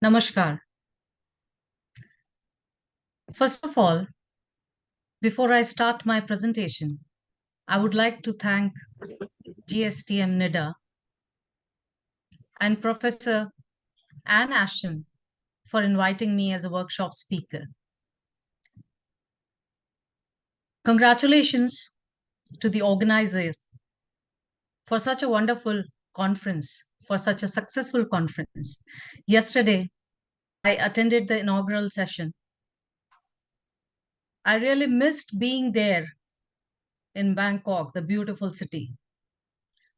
Namaskar. First of all, before I start my presentation, I would like to thank GSTM NIDA and Professor Anne Ashton for inviting me as a workshop speaker. Congratulations to the organizers for such a wonderful conference, for such a successful conference. Yesterday, I attended the inaugural session. I really missed being there in Bangkok, the beautiful city.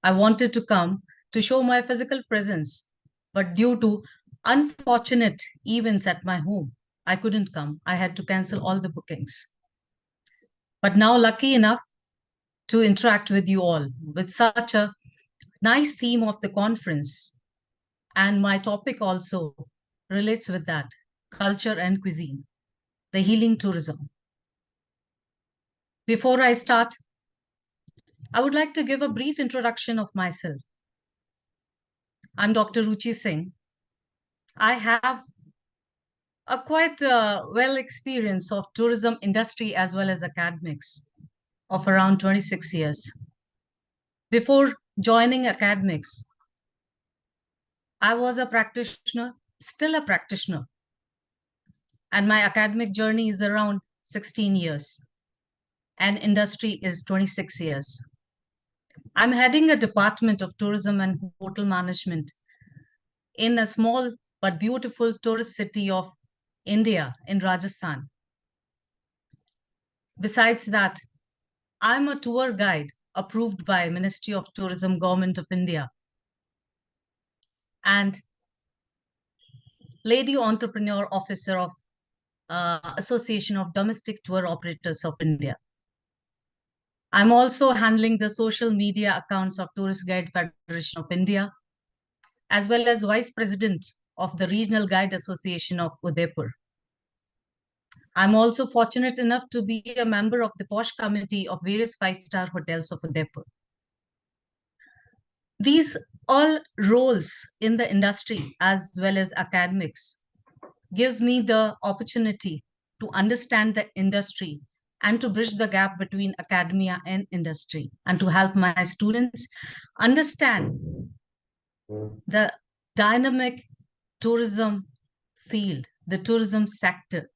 I wanted to come to show my physical presence, but due to unfortunate events at my home, I couldn't come. I had to cancel all the bookings. But now, lucky enough to interact with you all with such a nice theme of the conference. And my topic also relates with that, culture and cuisine, the healing tourism. Before I start, I would like to give a brief introduction of myself. I'm Dr. Ruchi Singh. I have a quite well experience of tourism industry as well as academics of around 26 years. Before joining academics, I was a practitioner, still a practitioner, and my academic journey is around 16 years and industry is 26 years. I'm heading a department of tourism and hotel management in a small but beautiful tourist city of India in Rajasthan. Besides that, I'm a tour guide approved by Ministry of Tourism, Government of India, and Lady Entrepreneur Officer of Association of Domestic Tour Operators of India. I'm also handling the social media accounts of Tourist Guide Federation of India, as well as Vice President of the Regional Guide Association of Udaipur. I'm also fortunate enough to be a member of the POSH committee of various five-star hotels of Udaipur. These all roles in the industry as well as academics gives me the opportunity to understand the industry and to bridge the gap between academia and industry and to help my students understand the dynamic tourism field, the tourism sector,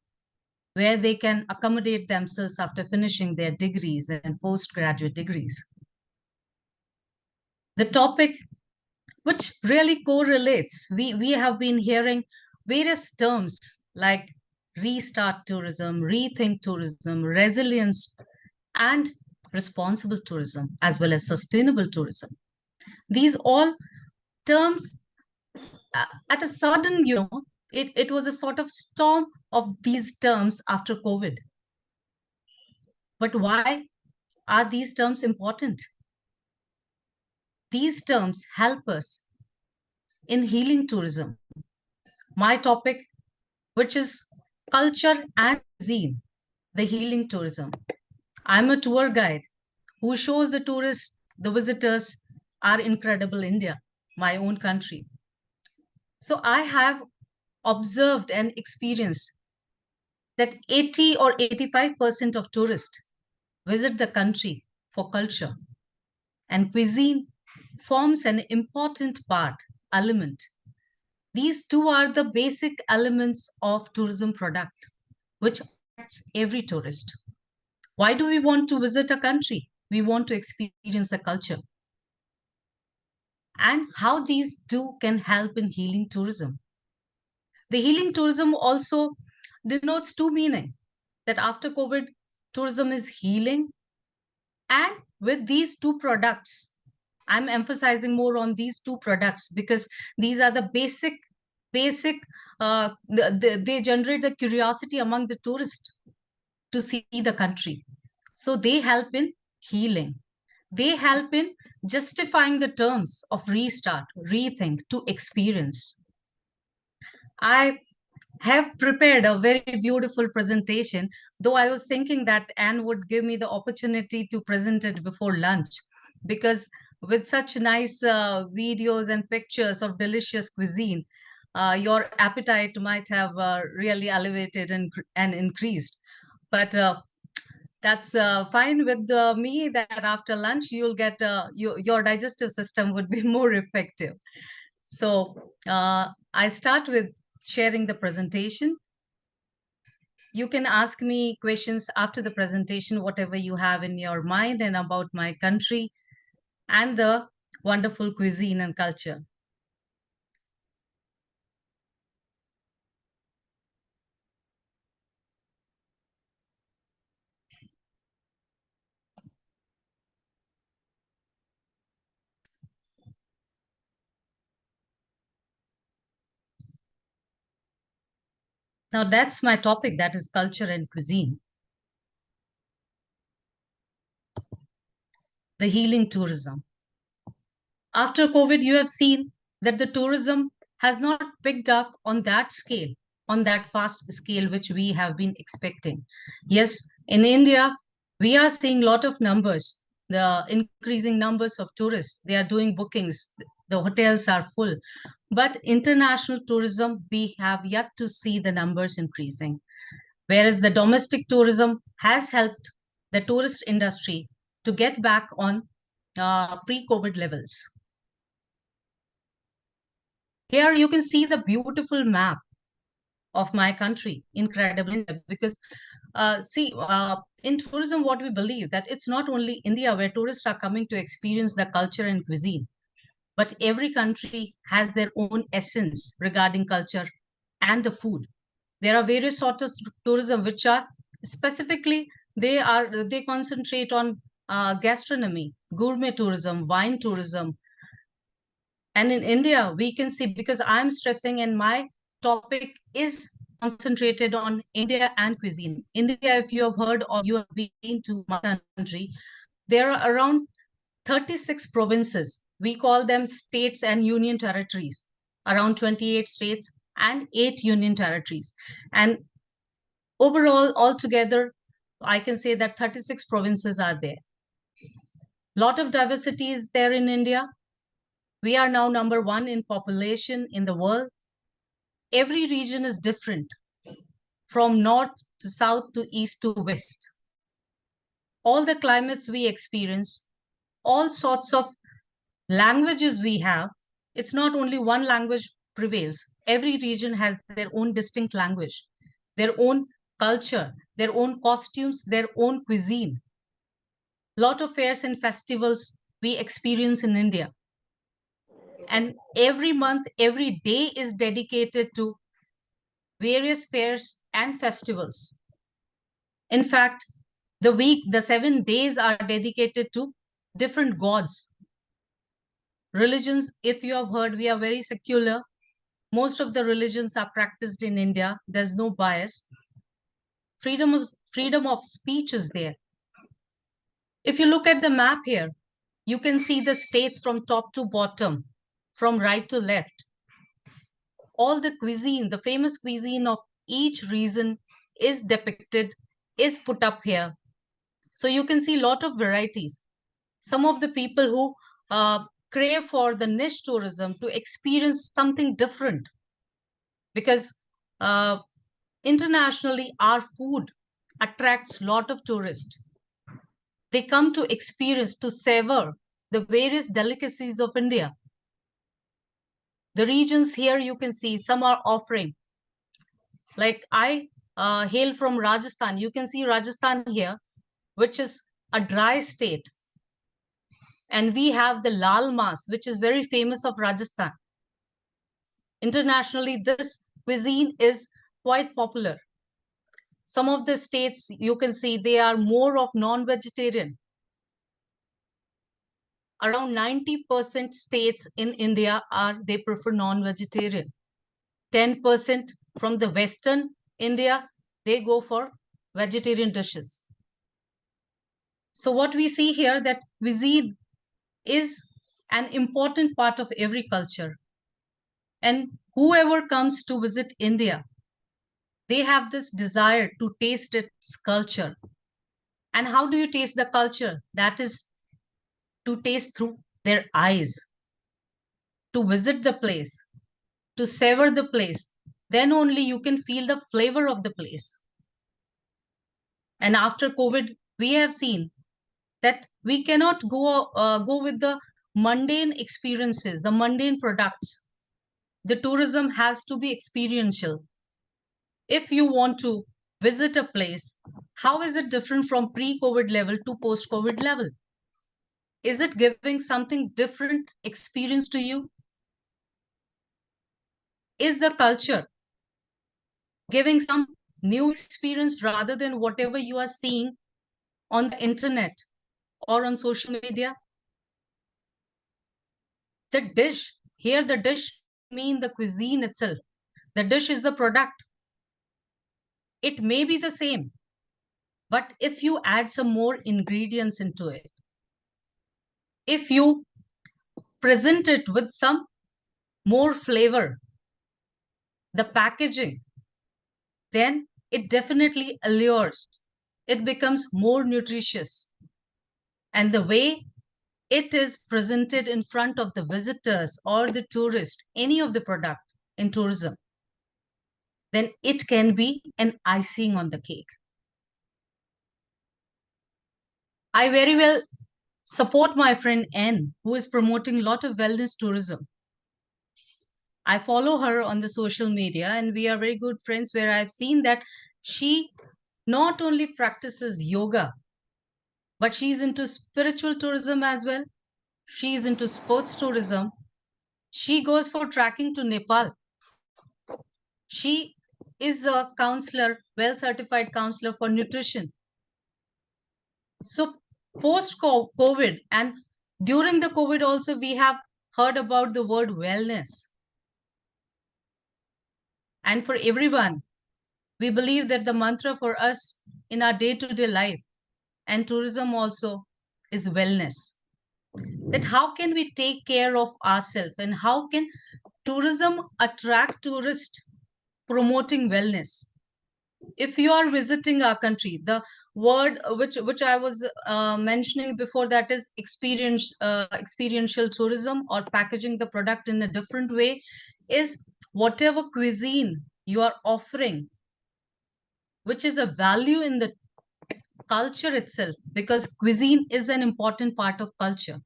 where they can accommodate themselves after finishing their degrees and postgraduate degrees. The topic which really correlates, we have been hearing various terms like restart tourism, rethink tourism, resilience, and responsible tourism, as well as sustainable tourism. These all terms at a sudden, it was a sort of storm of these terms after COVID. But why are these terms important? These terms help us in healing tourism. My topic, which is culture and cuisine, the healing tourism. I'm a tour guide who shows the tourists, the visitors, our incredible India, my own country. So I have observed and experienced that 80 or 85% of tourists visit the country for culture, and cuisine forms an important element. These two are the basic elements of tourism product, which attracts every tourist. Why do we want to visit a country? We want to experience the culture. And how these two can help in healing tourism. The healing tourism also denotes two meanings, that after COVID, tourism is healing. And with these two products, I'm emphasizing more on these two products because these are the basic, they generate the curiosity among the tourists to see the country. So they help in healing. They help in justifying the terms of restart, rethink, to experience. I have prepared a very beautiful presentation, though I was thinking that Anne would give me the opportunity to present it before lunch, because with such nice videos and pictures of delicious cuisine, your appetite might have really elevated and increased. But that's fine with me that after lunch you'll get your digestive system would be more effective. So I start with sharing the presentation. You can ask me questions after the presentation, whatever you have in your mind and about my country and the wonderful cuisine and culture. Now that's my topic, that is culture and cuisine. The healing tourism. After COVID, you have seen that the tourism has not picked up on that scale, on that fast scale, which we have been expecting. Yes, in India, we are seeing a lot of numbers, the increasing numbers of tourists. They are doing bookings, the hotels are full. But international tourism, we have yet to see the numbers increasing. Whereas the domestic tourism has helped the tourist industry to get back on pre-COVID levels. Here you can see the beautiful map of my country, incredible India, because in tourism, what we believe that it's not only India where tourists are coming to experience the culture and cuisine, but every country has their own essence regarding culture and the food. There are various sorts of tourism which are specifically they concentrate on gastronomy, gourmet tourism, wine tourism, and in India, we can see, because I'm stressing and my topic is concentrated on India and cuisine. India, if you have heard or you have been to my country, there are around 36 provinces. We call them states and union territories, around 28 states and 8 union territories. And overall, altogether, I can say that 36 provinces are there. Lot of diversity is there in India. We are now number one in population in the world. Every region is different, from north to south to east to west. All the climates we experience, all sorts of languages we have, it's not only one language prevails. Every region has their own distinct language, their own culture, their own costumes, their own cuisine. Lot of fairs and festivals we experience in India. And every month, every day is dedicated to various fairs and festivals. In fact, the 7 days are dedicated to different gods. Religions, if you have heard, we are very secular. Most of the religions are practiced in India. There's no bias. Freedom of speech is there. If you look at the map here, you can see the states from top to bottom, from right to left. All the cuisine, the famous cuisine of each region is depicted, is put up here. So you can see a lot of varieties. Some of the people who crave for the niche tourism to experience something different, because uh, internationally our food attracts a lot of tourists. They come to experience, to savor the various delicacies of India. The regions here you can see some are offering. Like I hail from Rajasthan. You can see Rajasthan here, which is a dry state. And we have the Lal Mas, which is very famous of Rajasthan. Internationally, this cuisine is quite popular. Some of the states you can see they are more of non-vegetarian. Around 90% states in India they prefer non-vegetarian. 10% from the Western India, they go for vegetarian dishes. So what we see here that cuisine is an important part of every culture. And whoever comes to visit India, they have this desire to taste its culture. And how do you taste the culture? That is to taste through their eyes, to visit the place, to savor the place, then only you can feel the flavor of the place. And after COVID, we have seen that we cannot go with the mundane experiences, the mundane products. The tourism has to be experiential. If you want to visit a place, how is it different from pre-COVID level to post-COVID level? Is it giving something different experience to you? Is the culture giving some new experience rather than whatever you are seeing on the internet or on social media? The dish, here the dish mean the cuisine itself. The dish is the product. It may be the same, but if you add some more ingredients into it, if you present it with some more flavor, the packaging, then it definitely allures. It becomes more nutritious. And the way it is presented in front of the visitors or the tourist, any of the product in tourism, then it can be an icing on the cake. I very well support my friend N, who is promoting a lot of wellness tourism. I follow her on the social media and we are very good friends, where I've seen that she not only practices yoga, but she's into spiritual tourism as well. She's into sports tourism. She goes for trekking to Nepal. She is a counselor, well-certified counselor for nutrition. So post-COVID and during the COVID also, we have heard about the word wellness. And for everyone, we believe that the mantra for us in our day-to-day life and tourism also is wellness. That how can we take care of ourselves and how can tourism attract tourists promoting wellness? If you are visiting our country, the word which I was mentioning before, that is experiential tourism, or packaging the product in a different way, is whatever cuisine you are offering, which is a value in the culture itself, because cuisine is an important part of culture.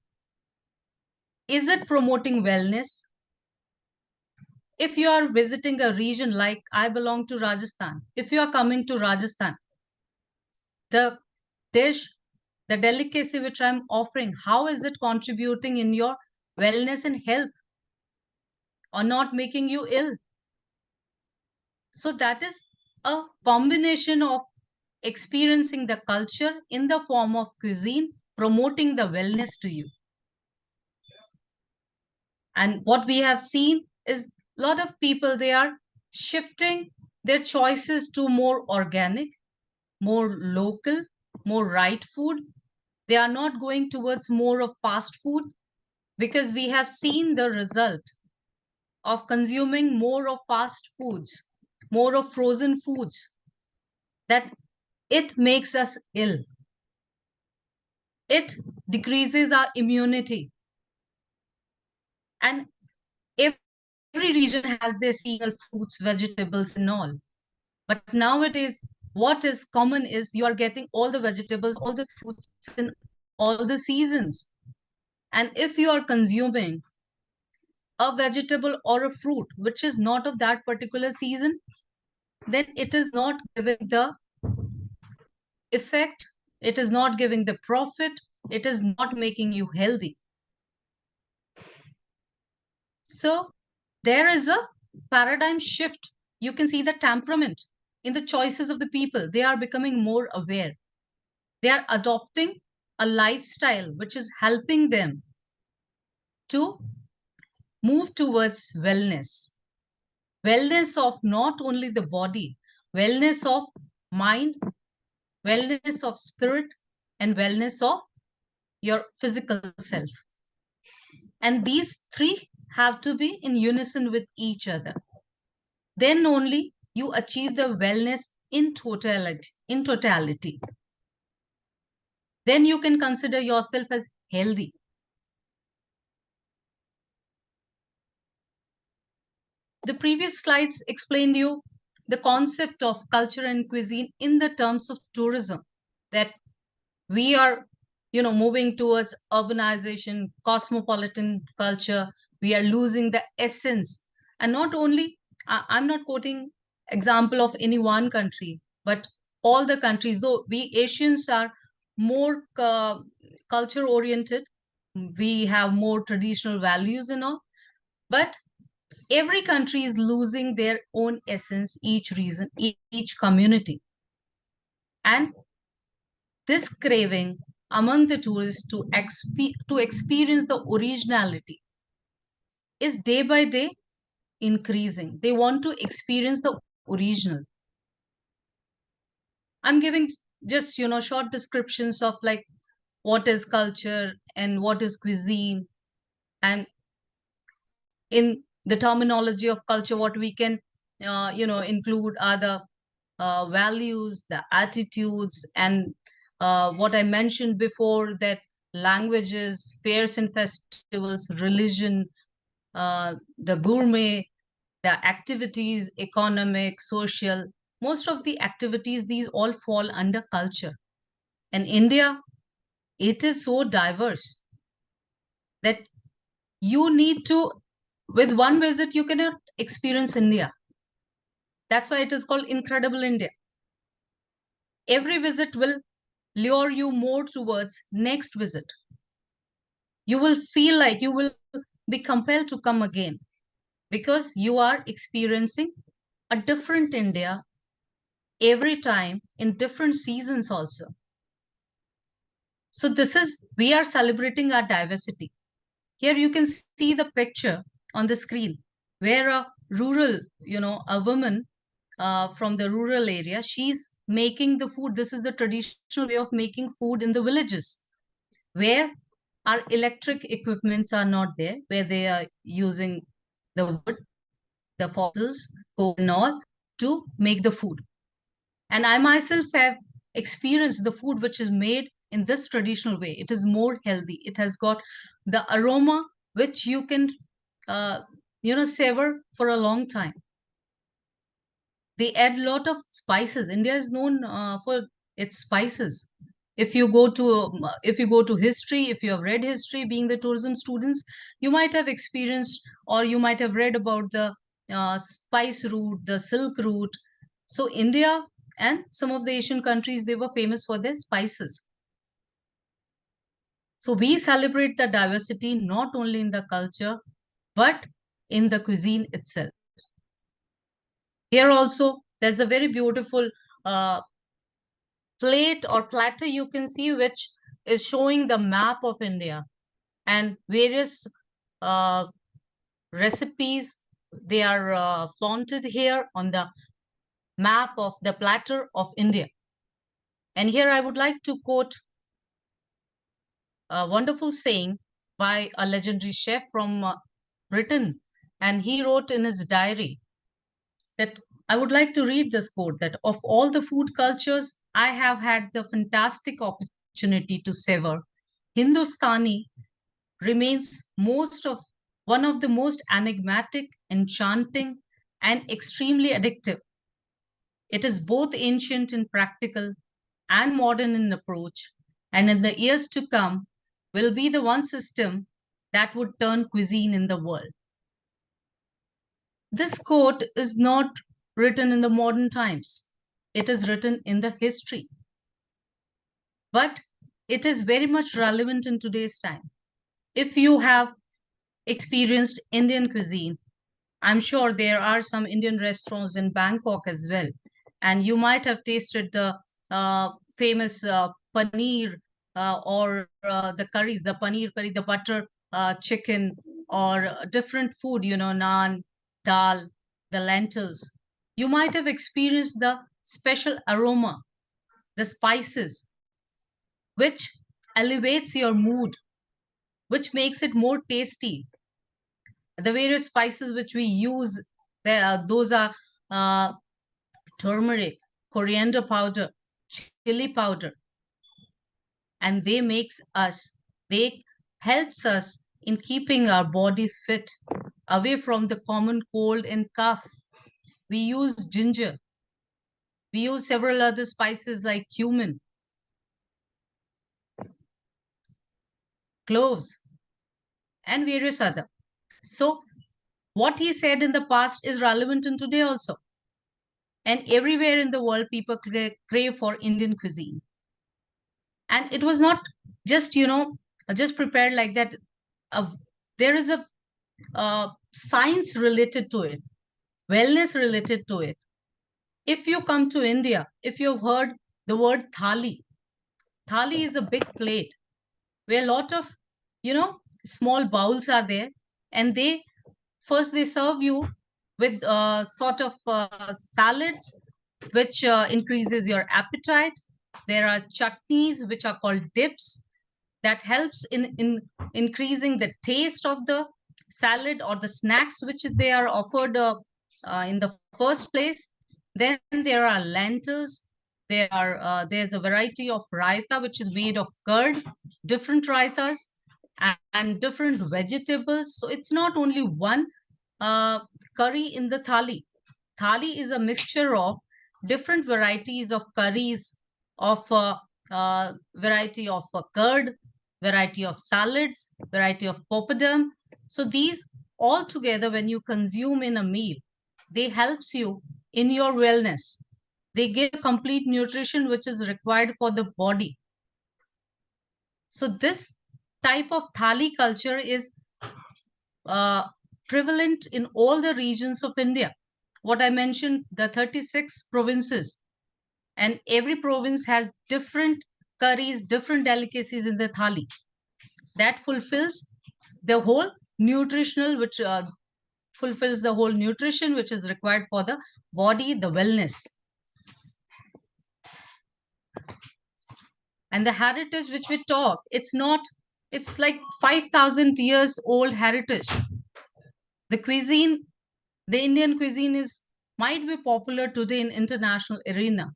Is it promoting wellness? If you are visiting a region, like I belong to Rajasthan, if you are coming to Rajasthan, the dish, the delicacy which I'm offering, how is it contributing in your wellness and health, or not making you ill? So that is a combination of experiencing the culture in the form of cuisine, promoting the wellness to you. And what we have seen is a lot of people, they are shifting their choices to more organic, more local, more right food. They are not going towards more of fast food, because we have seen the result of consuming more of fast foods, more of frozen foods, that it makes us ill. It decreases our immunity. And every region has their seasonal fruits, vegetables, and all. But nowadays, what is common is you are getting all the vegetables, all the fruits in all the seasons. And if you are consuming a vegetable or a fruit which is not of that particular season, then it is not giving the effect, it is not giving the profit, it is not making you healthy. So there is a paradigm shift. You can see the temperament in the choices of the people. They are becoming more aware. They are adopting a lifestyle which is helping them to move towards wellness. Wellness of not only the body, wellness of mind, wellness of spirit, and wellness of your physical self. And these three have to be in unison with each other. Then only you achieve the wellness in totality. Then you can consider yourself as healthy. The previous slides explained you the concept of culture and cuisine in the terms of tourism, that we are, moving towards urbanization, cosmopolitan culture. We are losing the essence. And not only, I'm not quoting example of any one country, but all the countries, though we Asians are more culture oriented, we have more traditional values and all, but every country is losing their own essence, each region, each community. And this craving among the tourists to experience the originality is day by day increasing. They want to experience the original. I'm giving just, short descriptions of like what is culture and what is cuisine. And in the terminology of culture, what we can, include are the values, the attitudes, and what I mentioned before, that languages, fairs and festivals, religion, the gourmet, the activities, economic, social, most of the activities, these all fall under culture. And India, it is so diverse that you need to, with one visit, you cannot experience India. That's why it is called Incredible India. Every visit will lure you more towards next visit. You will feel like you will be compelled to come again because you are experiencing a different India every time in different seasons also. So we are celebrating our diversity. Here you can see the picture on the screen where a rural, a woman from the rural area, she's making the food. This is the traditional way of making food in the villages, where our electric equipments are not there, where they are using the wood, the fossils, coal and all to make the food. And I myself have experienced the food which is made in this traditional way. It is more healthy. It has got the aroma which you can, savor for a long time. They add a lot of spices. India is known for its spices. If you go to history, if you have read history, being the tourism students, you might have experienced or you might have read about the spice route, the silk route. So India and some of the Asian countries, they were famous for their spices. So we celebrate the diversity not only in the culture, but in the cuisine itself. Here also, there's a very beautiful plate or platter you can see, which is showing the map of India and various uh, recipes. They are flaunted here on the map of the platter of India. And here I would like to quote a wonderful saying by a legendary chef from Britain. And he wrote in his diary that I would like to read this quote, that of all the food cultures I have had the fantastic opportunity to savor, Hindustani remains one of the most enigmatic, enchanting, and extremely addictive. It is both ancient and practical and modern in approach, and in the years to come will be the one system that would turn cuisine in the world. This quote is not written in the modern times. It is written in the history. But it is very much relevant in today's time. If you have experienced Indian cuisine, I'm sure there are some Indian restaurants in Bangkok as well. And you might have tasted the famous paneer or the curries, the paneer curry, the butter chicken, or different food, naan, dal, the lentils. You might have experienced the special aroma, the spices, which elevates your mood, which makes it more tasty. The various spices which we use, those are uh, turmeric, coriander powder, chili powder, and they helps us in keeping our body fit. away from the common cold and cough. We use ginger. We use several other spices like cumin, cloves, and various other. So what he said in the past is relevant in today also. And everywhere in the world, people crave for Indian cuisine. And it was not just, just prepared like that. Uh, there is a science related to it, wellness related to it. If you come to India, if you've heard the word thali, thali is a big plate where a lot of, small bowls are there. And they serve you with sort of salads, which increases your appetite. There are chutneys, which are called dips, that helps in increasing the taste of the salad or the snacks which they are offered in the first place. Then there are lentils. There's a variety of raita which is made of curd, different raitas, and different vegetables. So it's not only one uh, curry in the thali. Thali is a mixture of different varieties of curries, of variety of curd, variety of salads, variety of papadum. So these all together, when you consume in a meal, they helps you in your wellness. They give complete nutrition which is required for the body. So this type of thali culture is uh, prevalent in all the regions of India. What I mentioned, the 36 provinces, and every province has different curries, different delicacies in the thali. That fulfills the whole nutritional, which fulfills the whole nutrition which is required for the body, the wellness. And the heritage which we talk, it's like 5,000 years old heritage. The cuisine, the Indian cuisine might be popular today in international arena,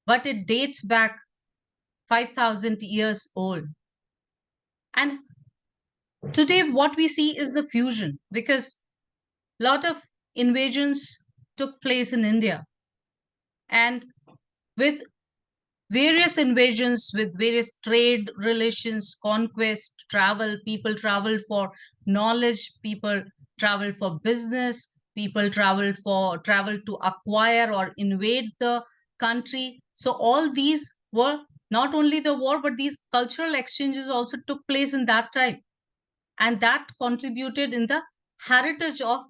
but it dates back 5,000 years old. And today what we see is the fusion, because a lot of invasions took place in India. And with various invasions, with various trade relations, conquest, travel, people travel for knowledge, people travel for business, people travel to acquire or invade the country. So all these were not only the war, but these cultural exchanges also took place in that time. And that contributed in the heritage of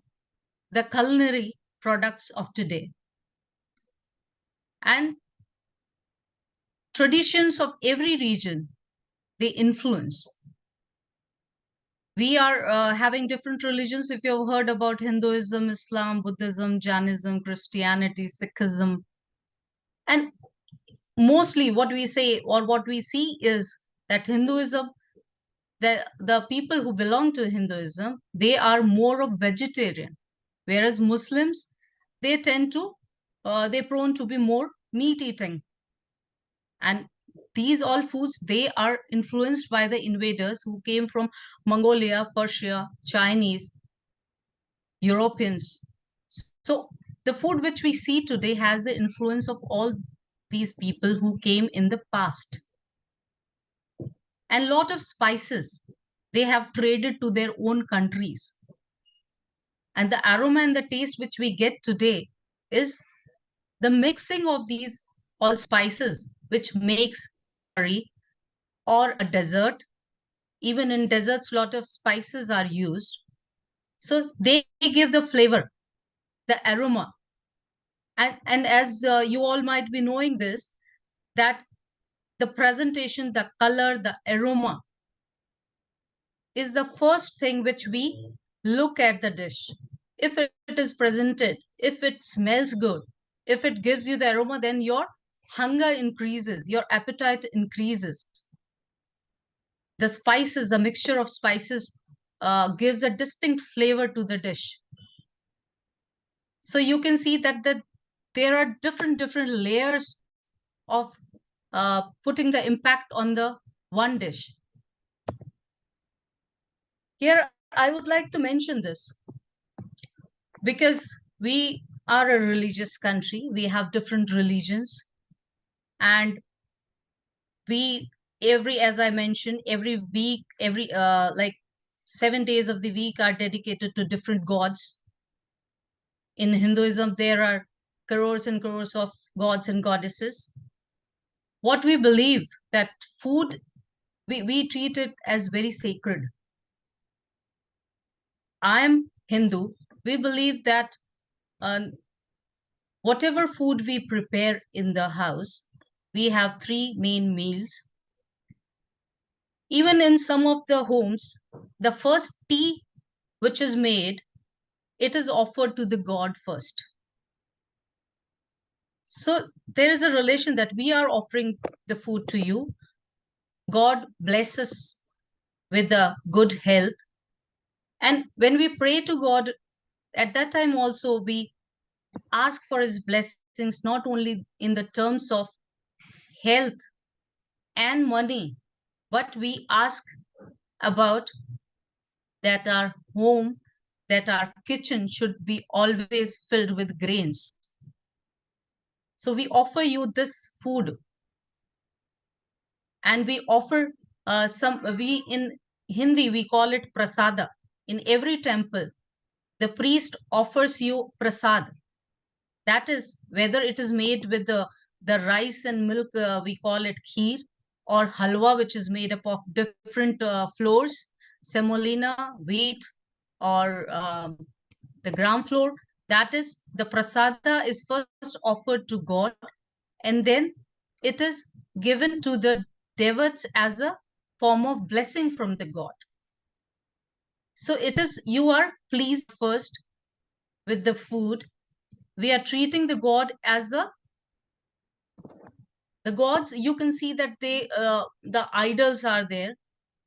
the culinary products of today. And traditions of every region, they influence. We are having different religions. If you've heard about Hinduism, Islam, Buddhism, Jainism, Christianity, Sikhism, and mostly what we say or what we see is that Hinduism, the people who belong to Hinduism, they are more of vegetarian, whereas Muslims, they tend to they're prone to be more meat eating. And these all foods, they are influenced by the invaders who came from Mongolia, Persia, Chinese, Europeans. So the food which we see today has the influence of all these people who came in the past. And a lot of spices, they have traded to their own countries. And the aroma and the taste which we get today is the mixing of these all spices, which makes curry or a dessert. Even in desserts, a lot of spices are used. So they give the flavor, the aroma. And as you all might be knowing this, that the presentation, the color, the aroma is the first thing which we look at the dish. If it is presented, if it smells good, if it gives you the aroma, then your hunger increases, your appetite increases. The spices, the mixture of spices gives a distinct flavor to the dish. So you can see that there are different layers of putting the impact on the one dish. Here I would like to mention this because we are a religious country. We have different religions, and we as I mentioned, every week, every like 7 days of the week are dedicated to different gods. In Hinduism, there are crores and crores of gods and goddesses. What we believe that food, we treat it as very sacred. I am Hindu. We believe that whatever food we prepare in the house, we have three main meals. Even in some of the homes, the first tea which is made, it is offered to the god first. So there is a relation that we are offering the food to you. God bless us with a good health. And when we pray to God, at that time also we ask for his blessings, not only in the terms of health and money, but we ask about that our home, that our kitchen should be always filled with grains. So we offer you this food, and we offer we in Hindi, we call it prasada. In every temple, the priest offers you prasad. That is, whether it is made with the rice and milk, we call it kheer, or halwa, which is made up of different flours, semolina, wheat, or the gram flour. That is, the prasada is first offered to God, and then it is given to the devotees as a form of blessing from the God. So it is, you are pleased first with the food. We are treating the God as the gods. You can see that the idols are there,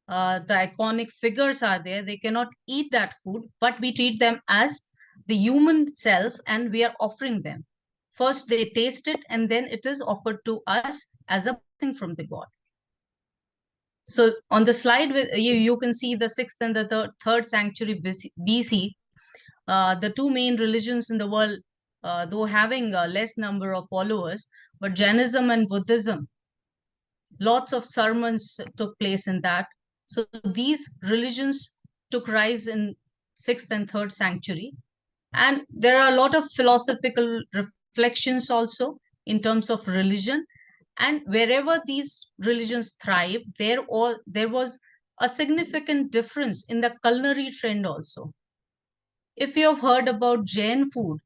the iconic figures are there. They cannot eat that food, but we treat them as the human self, and we are offering them. First they taste it, and then it is offered to us as a blessing from the god. So on the slide, you can see the 6th and the third century BC. The two main religions in the world, though having a less number of followers, but Jainism and Buddhism, lots of sermons took place in that. So these religions took rise in 6th and 3rd century. And there are a lot of philosophical reflections also in terms of religion. And wherever these religions thrive, there was a significant difference in the culinary trend also. If you have heard about Jain food,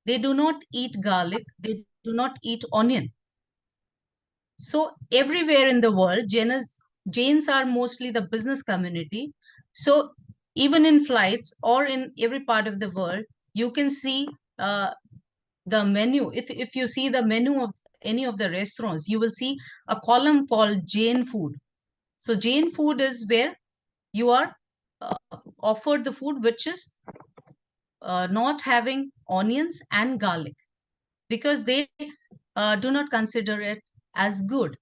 they do not eat garlic, they do not eat onion. So everywhere in the world, Jains are mostly the business community. So even in flights or in every part of the world, you can see the menu. If you see the menu of any of the restaurants, you will see a column called Jain food. So Jain food is where you are uh, offered the food which is not having onions and garlic, because they do not consider it as good.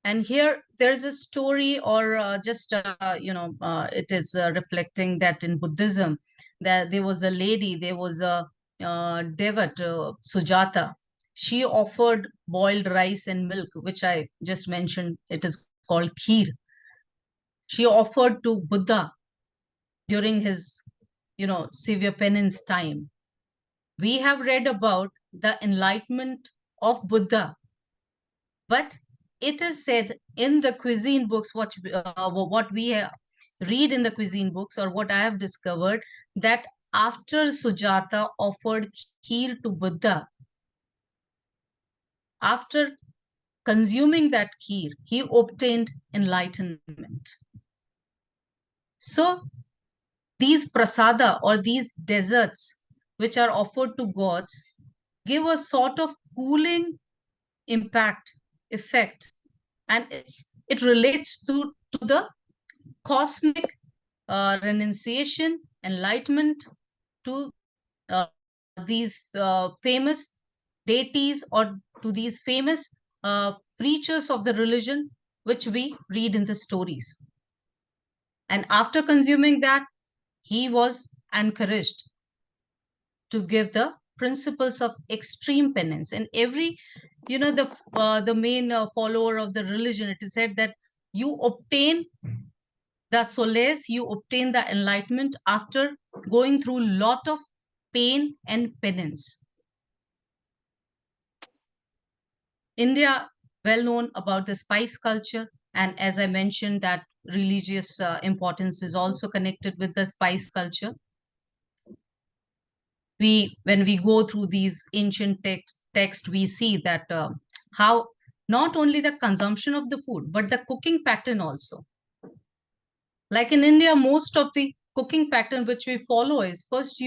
And here there's a story, or just it is reflecting that in Buddhism, that there was a lady, there was a devotee, Sujata. She offered boiled rice and milk, which I just mentioned. It is called kheer. She offered to Buddha during his, severe penance time. We have read about the enlightenment of Buddha, but it is said in the cuisine books, what we read in the cuisine books, or what I have discovered, that after Sujata offered kheer to Buddha, after consuming that kheer, he obtained enlightenment. So these prasada, or these desserts which are offered to gods, give a sort of cooling impact, effect, and it relates to the cosmic renunciation, enlightenment, to uh, these famous deities, or to these famous preachers of the religion which we read in the stories. And after consuming that, he was encouraged to give the principles of extreme penance. And every, the main follower of the religion, it is said that you obtain the solace, you obtain the enlightenment after going through lot of pain and penance. India, well known about the spice culture, and as I mentioned, that religious importance is also connected with the spice culture. When we go through these ancient text, we see that how not only the consumption of the food, but the cooking pattern also. Like in India, most of the cooking pattern which we follow is first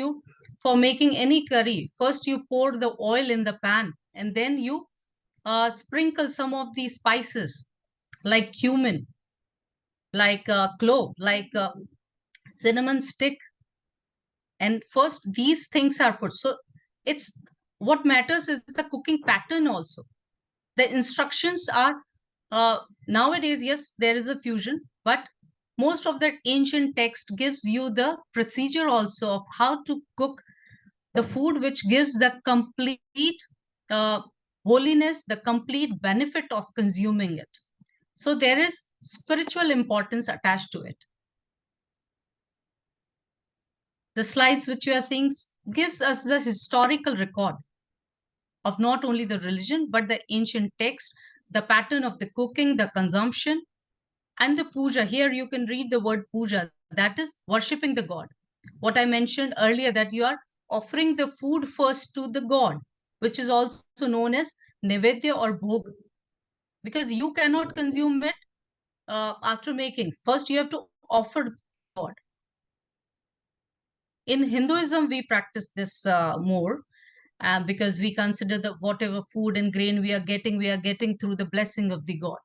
for making any curry, first you pour the oil in the pan and then you sprinkle some of these spices like cumin, like clove, like cinnamon stick. And first these things are put. So it's what matters is the cooking pattern also. The instructions are nowadays, yes, there is a fusion, but most of that ancient text gives you the procedure also of how to cook the food, which gives the complete uh, holiness, the complete benefit of consuming it. So there is spiritual importance attached to it. The slides which you are seeing gives us the historical record of not only the religion, but the ancient text, the pattern of the cooking, the consumption, and the puja. Here you can read the word puja, that is worshipping the god. What I mentioned earlier, that you are offering the food first to the god, which is also known as nevedya or bhog, because you cannot consume it after making. First, you have to offer God. In Hinduism, we practice this more because we consider that whatever food and grain we are getting through the blessing of the God.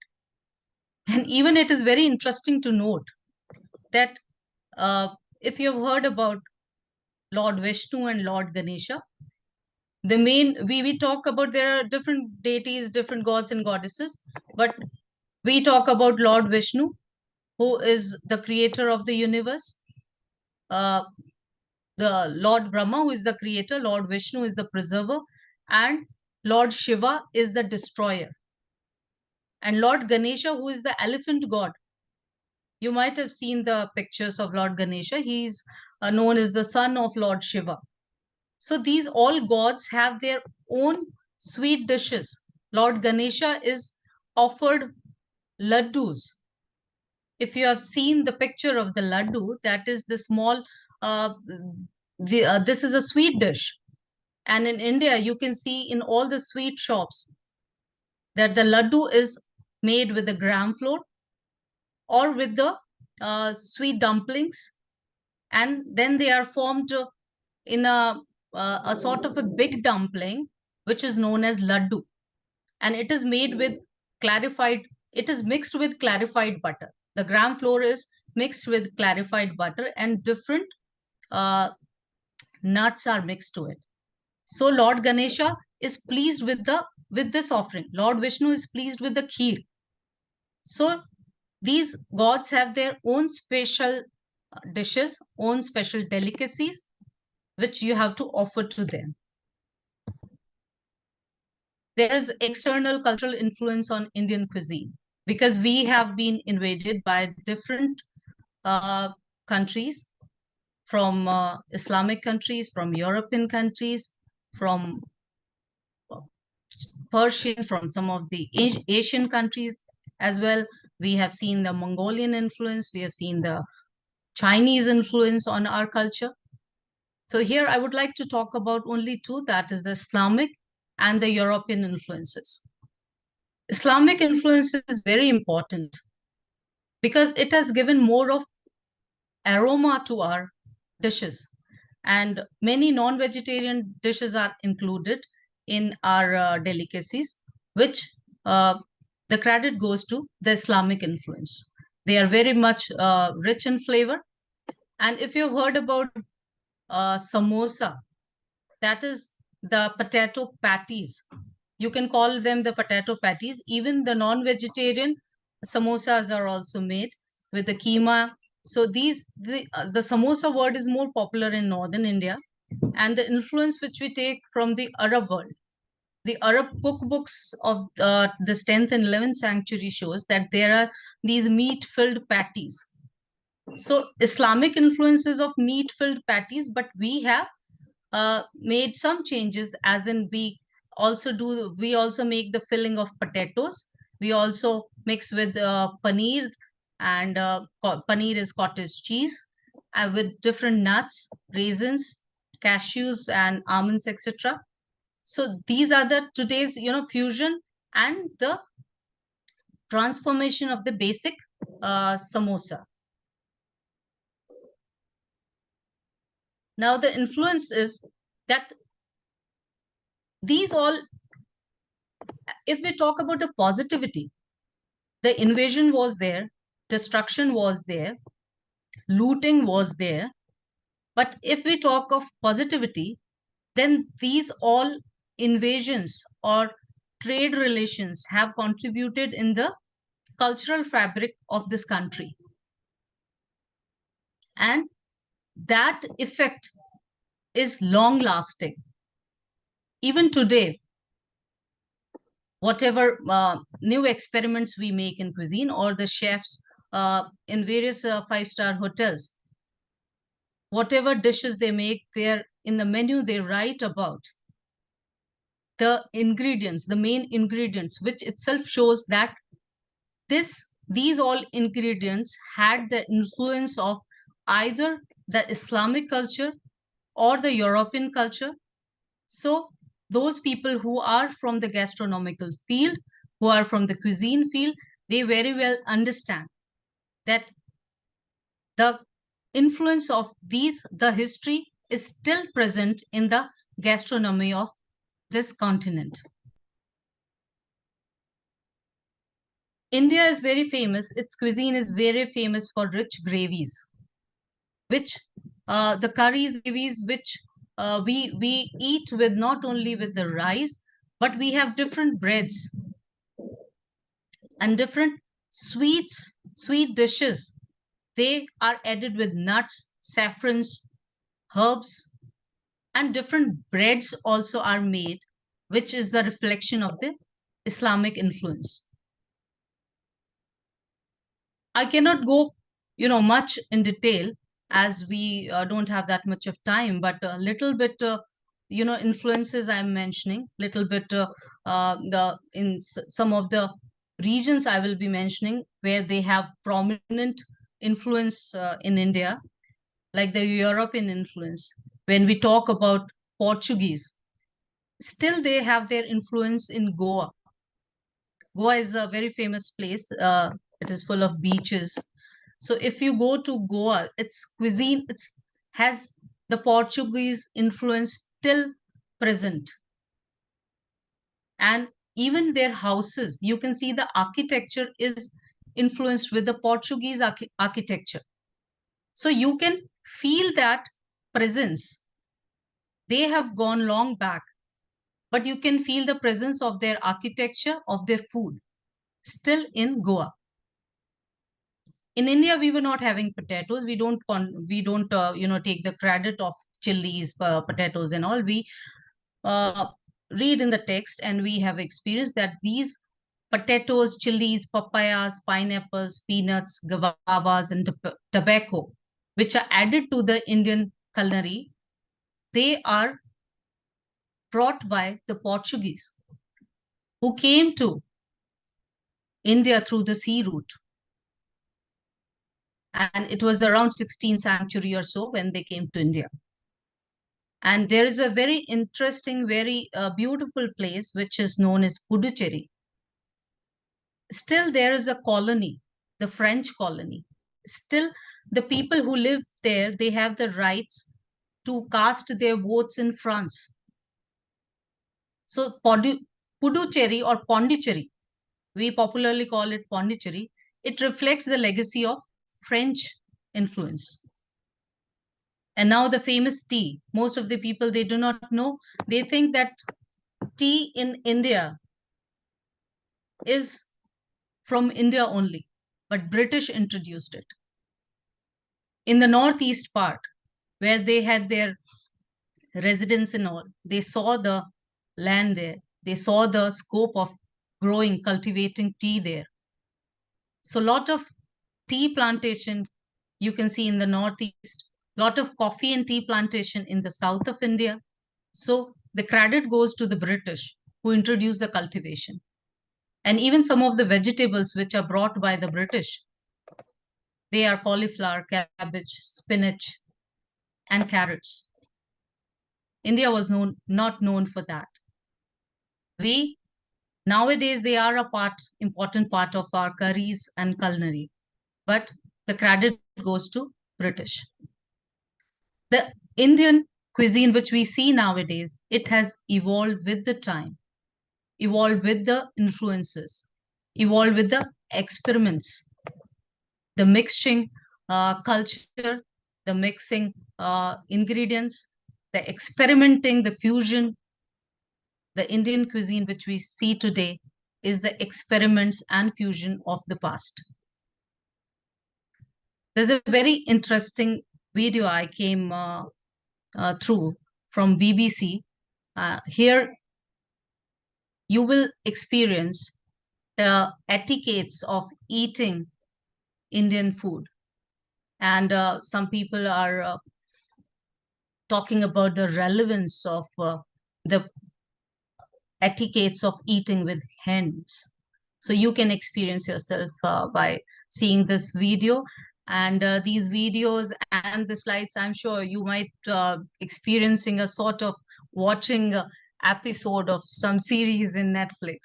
And even it is very interesting to note that if you have heard about Lord Vishnu and Lord Ganesha, the main, we talk about, there are different deities, different gods and goddesses, but we talk about Lord Vishnu, who is the creator of the universe. The Lord Brahma, who is the creator, Lord Vishnu is the preserver, and Lord Shiva is the destroyer. And Lord Ganesha, who is the elephant god. You might have seen the pictures of Lord Ganesha. He's known as the son of Lord Shiva. So these all gods have their own sweet dishes. Lord Ganesha is offered laddus. If you have seen the picture of the laddu, that is the small, this is a sweet dish. And in India, you can see in all the sweet shops that the laddu is made with the gram flour or with the sweet dumplings. And then they are formed in a sort of a big dumpling, which is known as laddu. And it is made with it is mixed with clarified butter. The gram flour is mixed with clarified butter, and different uh, nuts are mixed to it. So Lord Ganesha is pleased with this offering. Lord Vishnu is pleased with the kheer. So these gods have their own special dishes, own special delicacies, which you have to offer to them. There is external cultural influence on Indian cuisine because we have been invaded by different uh, countries, from Islamic countries, from European countries, from Persian, from some of the Asian countries as well. We have seen the Mongolian influence, we have seen the Chinese influence on our culture. So here I would like to talk about only two, that is the Islamic and the European influences. Islamic influence is very important because it has given more of aroma to our dishes. And many non-vegetarian dishes are included in our delicacies, which the credit goes to the Islamic influence. They are very much rich in flavor. And if you've heard about samosa, that is the potato patties. You can call them the potato patties. Even the non-vegetarian samosas are also made with the keema So the samosa word is more popular in northern India, and the influence which we take from the Arab world. The Arab cookbooks of this 10th and 11th century shows that there are these meat-filled patties. So Islamic influences of meat-filled patties, but we have made some changes, as in we also make the filling of potatoes. We also mix with paneer, and paneer is cottage cheese, with different nuts, raisins, cashews, and almonds, etc. So these are the today's fusion and the transformation of the basic samosa. Now the influence is that these all, if we talk about the positivity, the invasion was there, destruction was there, looting was there. But if we talk of positivity, then these all invasions or trade relations have contributed in the cultural fabric of this country. And that effect is long lasting. Even today, whatever new experiments we make in cuisine, or the chefs in various five-star hotels, whatever dishes they make, there in the menu they write about the ingredients, the main ingredients, which itself shows that these all ingredients had the influence of either the Islamic culture or the European culture. So those people who are from the gastronomical field, who are from the cuisine field, they very well understand that the influence of the history is still present in the gastronomy of this continent. India is very famous, its cuisine is very famous for rich gravies, which the curries, gravies, which we eat with, not only with the rice, but we have different breads and different sweet dishes. They are added with nuts, saffrons, herbs, and different breads also are made, which is the reflection of the Islamic influence. I cannot go, much in detail, as we don't have that much of time, but a little bit, influences I'm mentioning, little bit some of the regions I will be mentioning where they have prominent influence in India, like the European influence. When we talk about Portuguese, still they have their influence in Goa. Goa is a very famous place. It is full of beaches. So if you go to Goa, its cuisine has the Portuguese influence still present. And even their houses, you can see the architecture is influenced with the Portuguese architecture. So you can feel that presence. They have gone long back, but you can feel the presence of their architecture, of their food, still in Goa. In India, we were not having potatoes. We don't take the credit of chilies, potatoes, and all. We uh, read in the text, and we have experienced that these potatoes, chilies, papayas, pineapples, peanuts, guavas, and tobacco, which are added to the Indian culinary, they are brought by the Portuguese, who came to India through the sea route. And it was around 16th century or so when they came to India. And there is a very interesting, very beautiful place which is known as Puducherry. Still, there is a colony, the French colony. Still, the people who live there, they have the rights to cast their votes in France. So Puducherry or Pondicherry, we popularly call it Pondicherry, it reflects the legacy of French influence. And now the famous tea. Most of the people, they do not know. They think that tea in India is from India only, but British introduced it. In the northeast part, where they had their residence and all, they saw the land there. They saw the scope of growing, cultivating tea there. So lot of tea plantation you can see in the northeast, lot of coffee and tea plantation in the south of India. So the credit goes to the British who introduced the cultivation. And even some of the vegetables which are brought by the British, they are cauliflower, cabbage, spinach, and carrots. India was not known for that. We nowadays they are a important part of our curries and culinary, but the credit goes to British. The Indian cuisine which we see nowadays, it has evolved with the time, evolved with the influences, evolved with the experiments, the mixing culture, the mixing ingredients, the experimenting, the fusion. The Indian cuisine which we see today is the experiments and fusion of the past. There's a very interesting video I came through from BBC. Here you will experience the etiquettes of eating Indian food. And some people are talking about the relevance of the etiquettes of eating with hands. So you can experience yourself by seeing this video. And these videos and the slides, I'm sure you might experiencing a sort of watching a episode of some series in Netflix.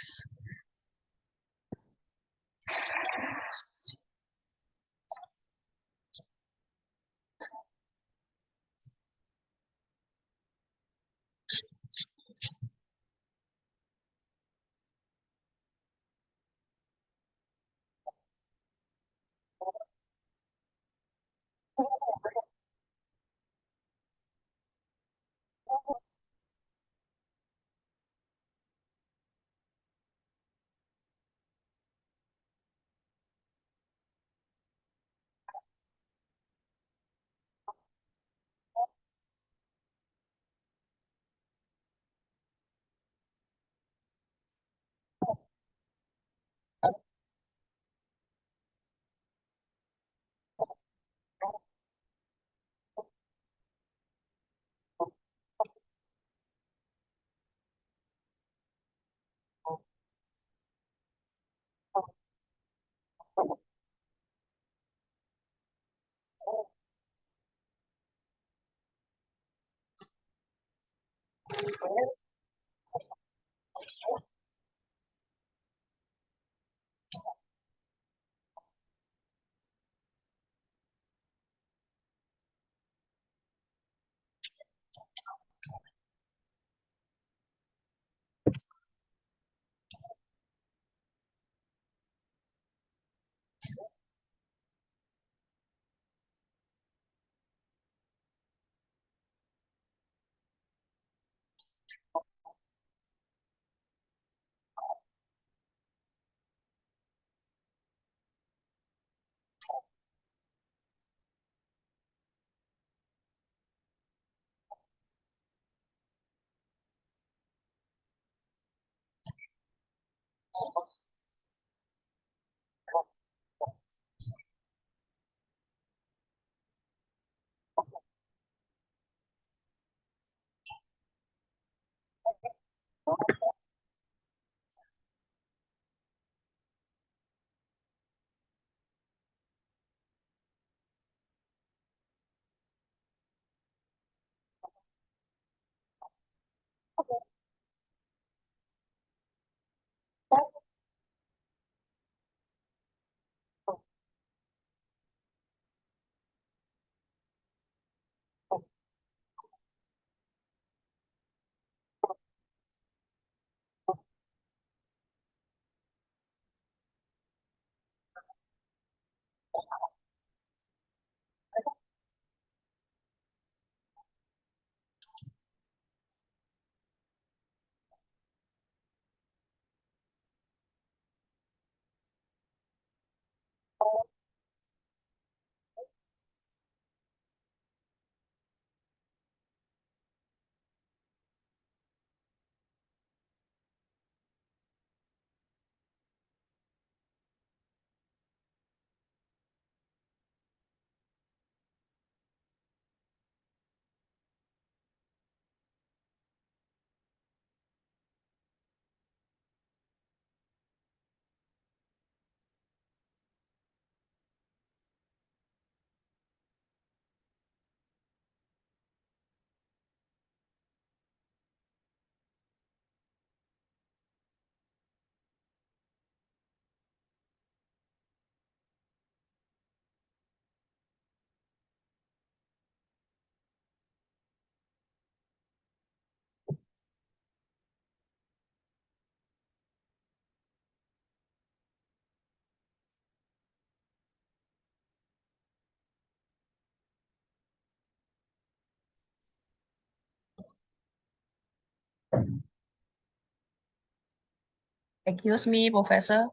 Excuse me, Professor.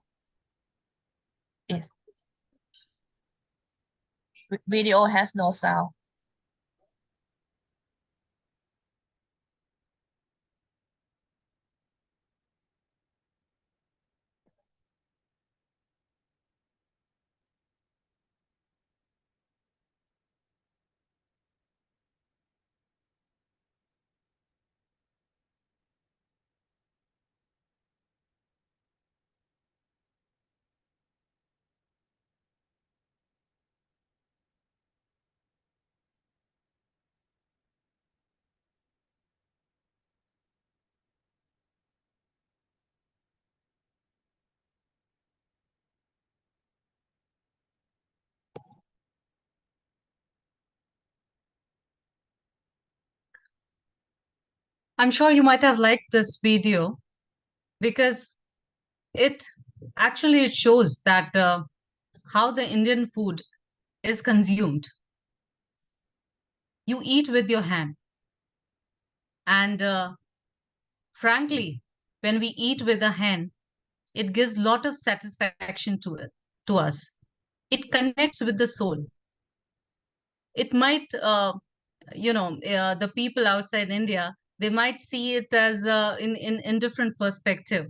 Yes. Video has no sound. I'm sure you might have liked this video because it it shows that how the Indian food is consumed. You eat with your hand, and frankly, when we eat with a hand, it gives a lot of satisfaction to us. It connects with the soul. It might, the people outside India, they might see it as in different perspective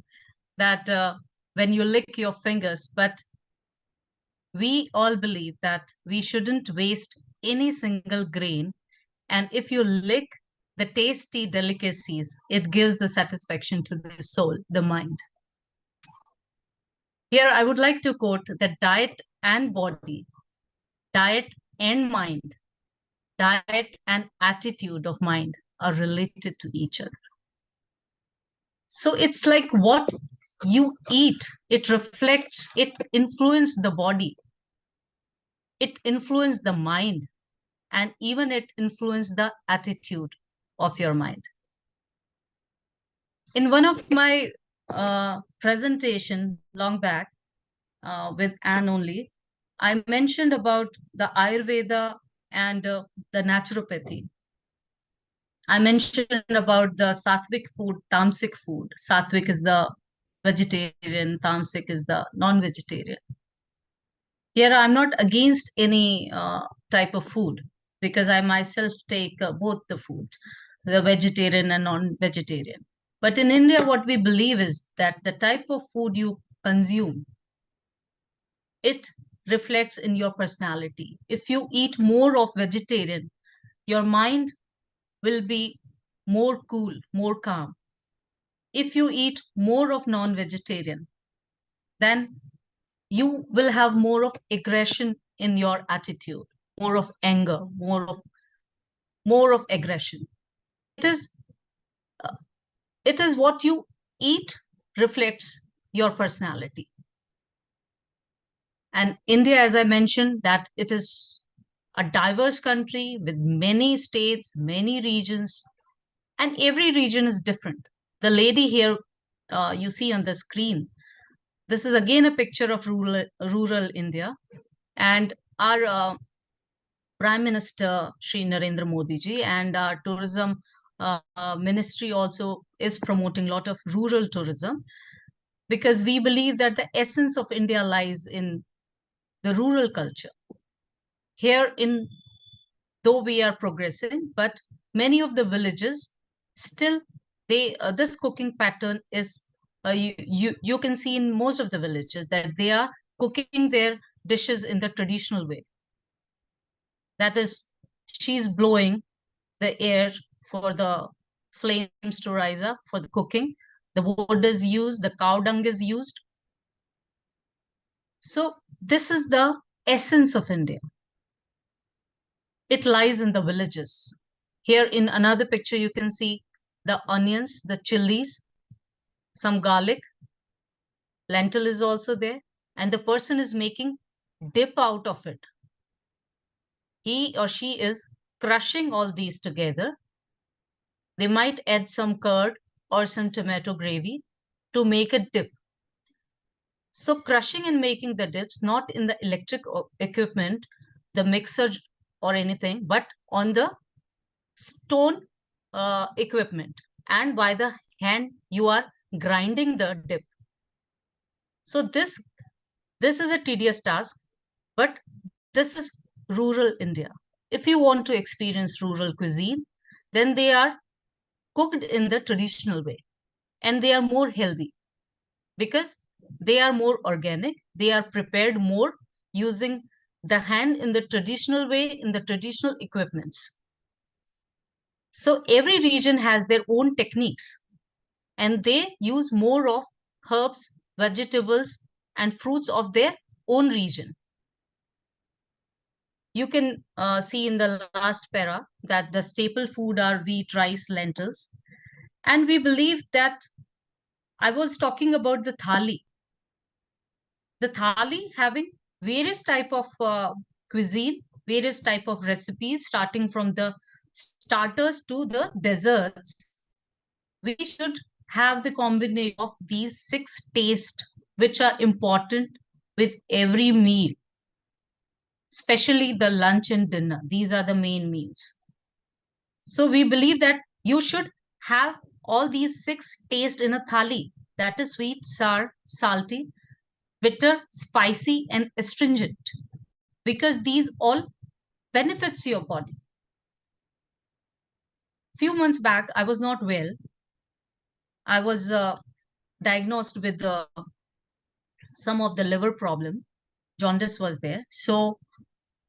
that when you lick your fingers, but we all believe that we shouldn't waste any single grain. And if you lick the tasty delicacies, it gives the satisfaction to the soul, the mind. Here, I would like to quote that diet and body, diet and mind, diet and attitude of mind are related to each other. So it's like what you eat, it reflects, it influences the body, it influences the mind, and even it influences the attitude of your mind. In one of my presentation long back with Anne only, I mentioned about the Ayurveda and the naturopathy. I mentioned about the sattvic food, tamasic food. Sattvic is the vegetarian, tamasic is the non-vegetarian. Here, I'm not against any type of food because I myself take both the food, the vegetarian and non-vegetarian. But in India, what we believe is that the type of food you consume, it reflects in your personality. If you eat more of vegetarian, your mind will be more cool, more calm. If you eat more of non-vegetarian, then you will have more of aggression in your attitude, more of anger, more of aggression. It is it is what you eat reflects your personality. And India, as I mentioned, that it is a diverse country with many states, many regions, and every region is different. The lady here you see on the screen, this is again a picture of rural India. And our Prime Minister Shri Narendra Modi ji and our tourism ministry also is promoting a lot of rural tourism because we believe that the essence of India lies in the rural culture. Here in, though we are progressing, but many of the villages still, this cooking pattern is, you can see in most of the villages that they are cooking their dishes in the traditional way. That is, she's blowing the air for the flames to rise up for the cooking. The wood is used, the cow dung is used. So this is the essence of India. It lies in the villages. Here in another picture, you can see the onions, the chilies, some garlic, lentil is also there, and the person is making dip out of it. He or she is crushing all these together. They might add some curd or some tomato gravy to make a dip. So crushing and making the dips, not in the electric equipment, the mixer or anything, but on the stone equipment and by the hand you are grinding the dip. So this is a tedious task, but this is rural India. If you want to experience rural cuisine, then they are cooked in the traditional way and they are more healthy because they are more organic. They are prepared more using the hand in the traditional way, in the traditional equipments. So every region has their own techniques and they use more of herbs, vegetables, and fruits of their own region. You can see in the last para that the staple food are wheat, rice, lentils. And we believe that I was talking about the thali. The thali having various type of cuisine, various type of recipes, starting from the starters to the desserts. We should have the combination of these 6 tastes, which are important with every meal, especially the lunch and dinner. These are the main meals. So we believe that you should have all these 6 tastes in a thali. That is sweet, sour, salty, bitter, spicy, and astringent. Because these all benefits your body. Few months back, I was not well. I was diagnosed with some of the liver problem. Jaundice was there. So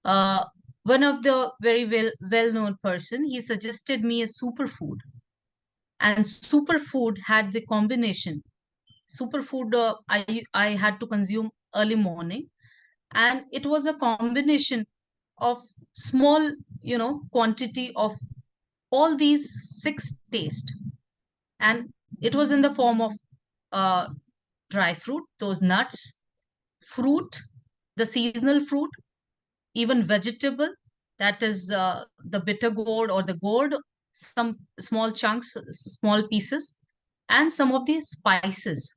uh, one of the very well known person, he suggested me a superfood, and superfood had the combination. Superfood I had to consume early morning, and it was a combination of small quantity of all these 6 tastes, and it was in the form of uh, dry fruit, those nuts, fruit, the seasonal fruit, even vegetable, that is the bitter gourd or the gourd, some small chunks, small pieces, and some of the spices.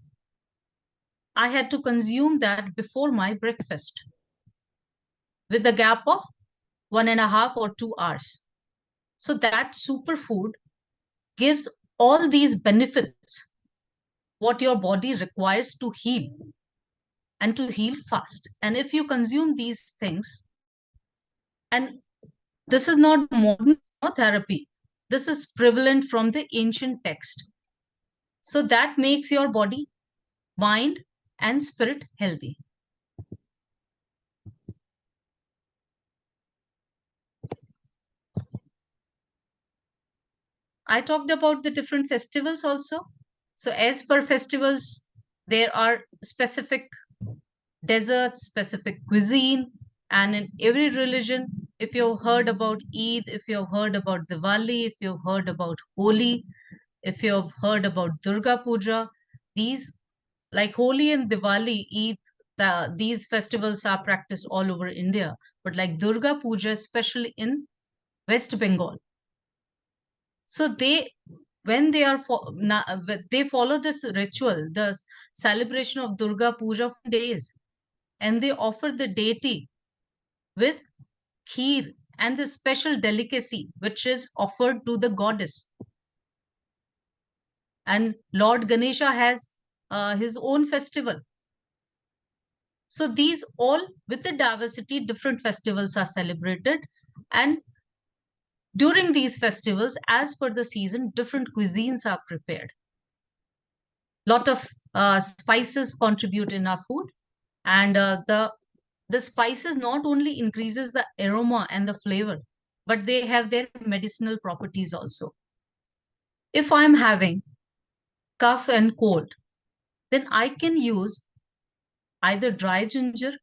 I had to consume that before my breakfast with a gap of 1.5 or 2 hours. So that superfood gives all these benefits, what your body requires to heal and to heal fast. And if you consume these things, and this is not modern therapy, this is prevalent from the ancient text. So that makes your body, mind, and spirit healthy. I talked about the different festivals also. So as per festivals, there are specific desserts, specific cuisine, and in every religion, if you've heard about Eid, if you've heard about Diwali, if you've heard about Holi, if you've heard about Durga Puja, these like Holi and Diwali, Eid, these festivals are practiced all over India. But like Durga Puja, especially in West Bengal, so when they are they follow this ritual, the celebration of Durga Puja for days, and they offer the deity with kheer and the special delicacy which is offered to the goddess. And Lord Ganesha has his own festival. So these all, with the diversity, different festivals are celebrated, and during these festivals, as per the season, different cuisines are prepared. Lot of spices contribute in our food, and the spices not only increases the aroma and the flavor, but they have their medicinal properties also. If I'm having cough and cold, then I can use either dry ginger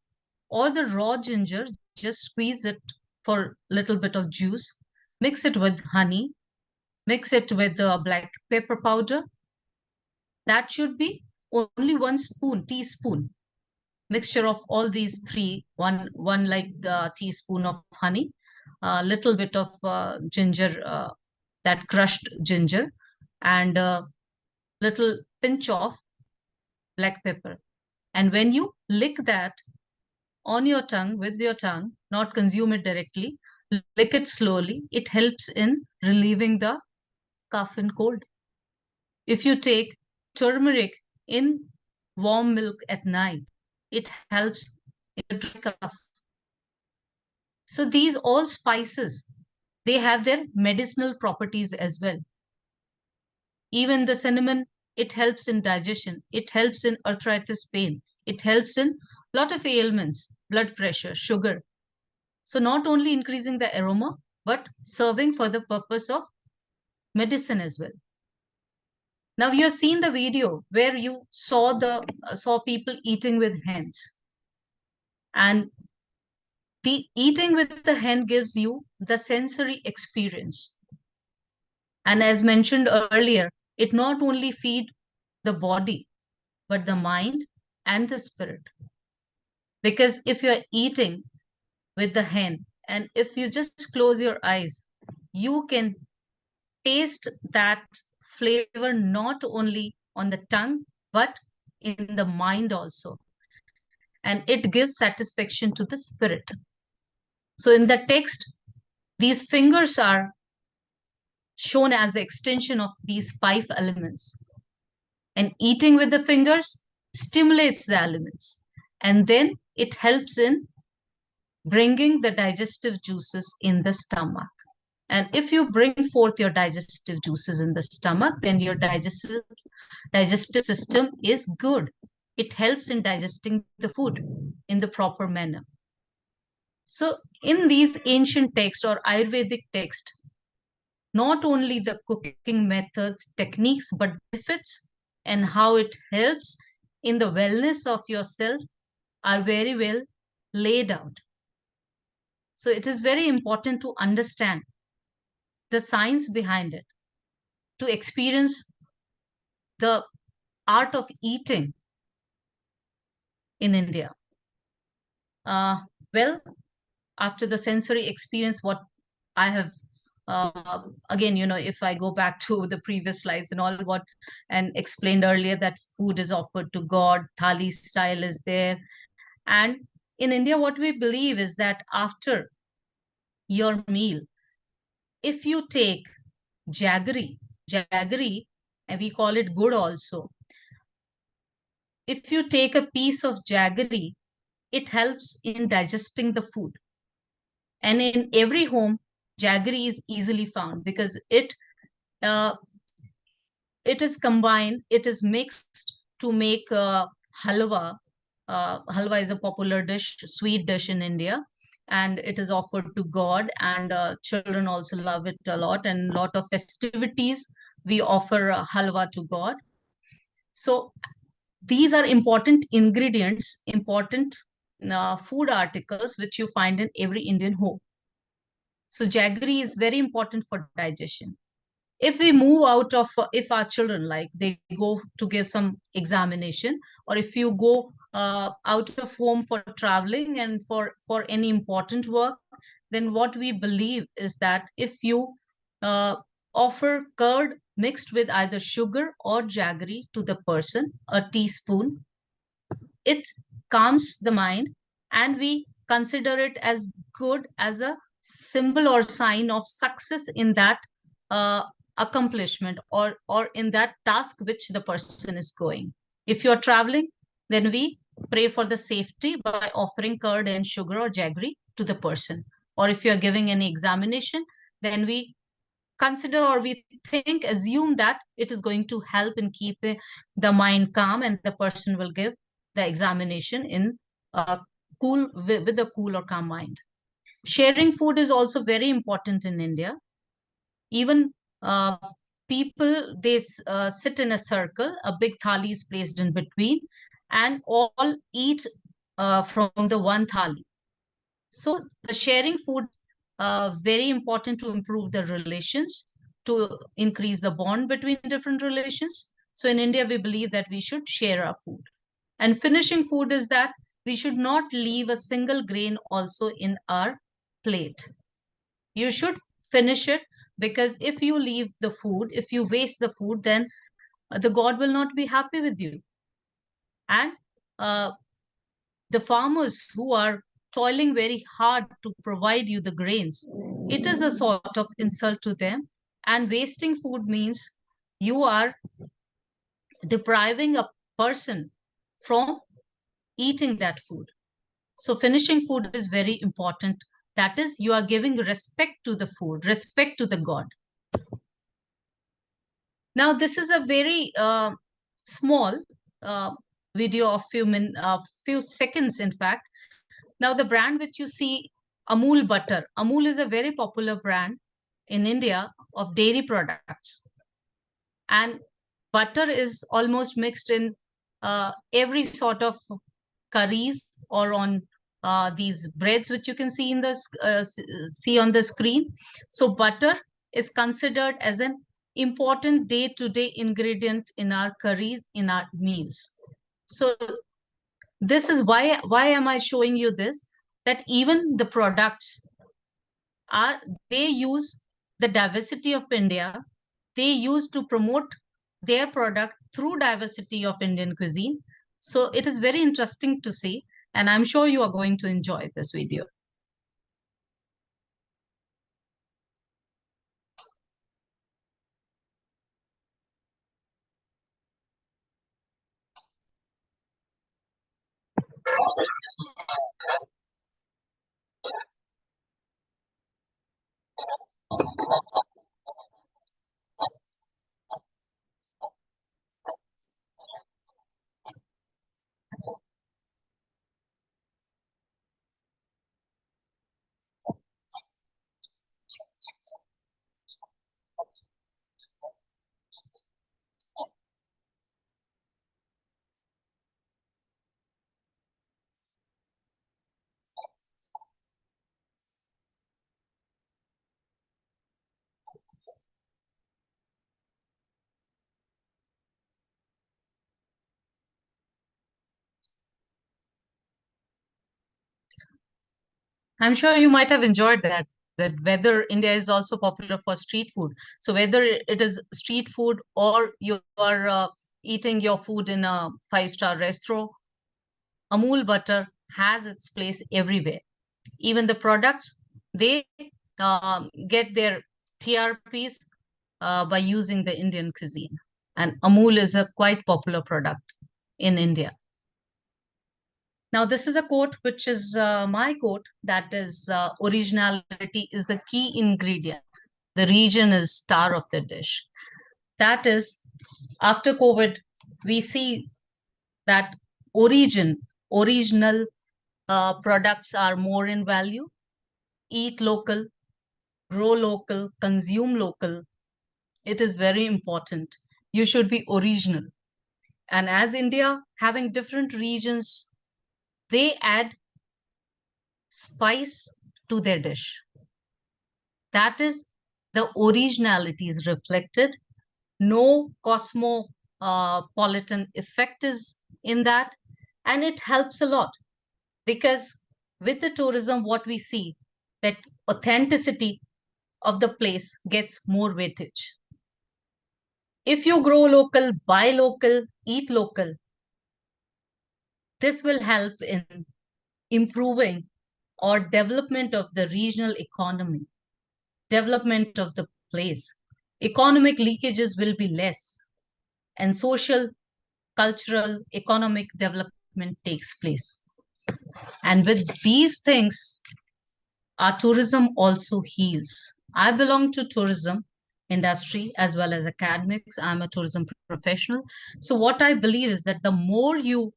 or the raw ginger, just squeeze it for a little bit of juice, mix it with honey, mix it with the black pepper powder. That should be only 1 teaspoon mixture of all these three, one like teaspoon of honey, a little bit of ginger, that crushed ginger, and a little pinch of black pepper. And when you lick that on your tongue, with your tongue, not consume it directly, lick it slowly, it helps in relieving the cough and cold. If you take turmeric in warm milk at night, it helps in the dry cough. So these all spices, they have their medicinal properties as well. Even the cinnamon, it helps in digestion. It helps in arthritis pain. It helps in a lot of ailments, blood pressure, sugar. So not only increasing the aroma, but serving for the purpose of medicine as well. Now you have seen the video where you saw people eating with hands, and the eating with the hand gives you the sensory experience. And as mentioned earlier, it not only feed the body, but the mind and the spirit. Because if you're eating with the hand, and if you just close your eyes, you can taste that flavor not only on the tongue, but in the mind also. And it gives satisfaction to the spirit. So in the text, these fingers are shown as the extension of these 5 elements. And eating with the fingers stimulates the elements. And then it helps in bringing the digestive juices in the stomach. And if you bring forth your digestive juices in the stomach, then your digestive system is good. It helps in digesting the food in the proper manner. So in these ancient texts or Ayurvedic texts, not only the cooking methods, techniques, but benefits and how it helps in the wellness of yourself are very well laid out. So it is very important to understand the science behind it, to experience the art of eating in India. Well, after the sensory experience, what I have, again, if I go back to the previous slides and all what and explained earlier that food is offered to God, thali style is there. And in India, what we believe is that after your meal, if you take jaggery, and we call it good also. If you take a piece of jaggery, it helps in digesting the food. And in every home, jaggery is easily found because uh, it is combined, it is mixed to make halwa. Halwa is a popular dish, sweet dish in India, and it is offered to God, and children also love it a lot. And a lot of festivities, we offer halwa to God. So these are important ingredients, important food articles which you find in every Indian home. So jaggery is very important for digestion. If we move out of, if our children, like they go to give some examination, or if you go out of home for traveling and for any important work, then what we believe is that if you uh, offer curd mixed with either sugar or jaggery to the person, a teaspoon, it calms the mind, and we consider it as good, as a symbol or sign of success in that uh, accomplishment, or in that task which the person is going. If you're traveling, then we pray for the safety by offering curd and sugar or jaggery to the person. Or if you're giving any examination, then we consider, or we think, assume that it is going to help in keeping the mind calm, and the person will give the examination in cool, with a cool or calm mind. Sharing food is also very important in India. Even uh, people, they sit in a circle, a big thali is placed in between, and all eat from the one thali. So the sharing food very important to improve the relations, to increase the bond between different relations. So in India, we believe that we should share our food. And finishing food is that we should not leave a single grain also in our plate. You should finish it, because if you leave the food, if you waste the food, then the God will not be happy with you. And uh, the farmers who are toiling very hard to provide you the grains, it is a sort of insult to them. And wasting food means you are depriving a person from eating that food. So finishing food is very important. That is, you are giving respect to the food, respect to the god. Now, this is a very small uh, video of few seconds, in fact. Now, the brand which you see, Amul Butter. Amul is a very popular brand in India of dairy products. And butter is almost mixed in every sort of curries or on these breads which you can see in the see on the screen. So butter is considered as an important day-to-day ingredient in our curries, in our meals. So this is why am I showing you this? That even the products are, they use the diversity of India. They use to promote their product through diversity of Indian cuisine. So it is very interesting to see, and I'm sure you are going to enjoy this video. I'm sure you might have enjoyed that whether India is also popular for street food. So whether it is street food or you are eating your food in a five-star restaurant, Amul butter has its place everywhere. Even the products, they get their TRPs by using the Indian cuisine. And Amul is a quite popular product in India. Now, this is a quote, which is my quote, that is, originality is the key ingredient. The region is star of the dish. That is, after COVID, we see that original products are more in value. Eat local, grow local, consume local. It is very important. You should be original. And as India having different regions, they add spice to their dish. That is, the originality is reflected. No cosmopolitan effect is in that. And it helps a lot because with the tourism, what we see, that authenticity of the place gets more weightage. If you grow local, buy local, eat local, this will help in improving or development of the regional economy, development of the place. Economic leakages will be less, and social, cultural, economic development takes place. And with these things, our tourism also heals. I belong to tourism industry as well as academics. I'm a tourism professional. So what I believe is that the more you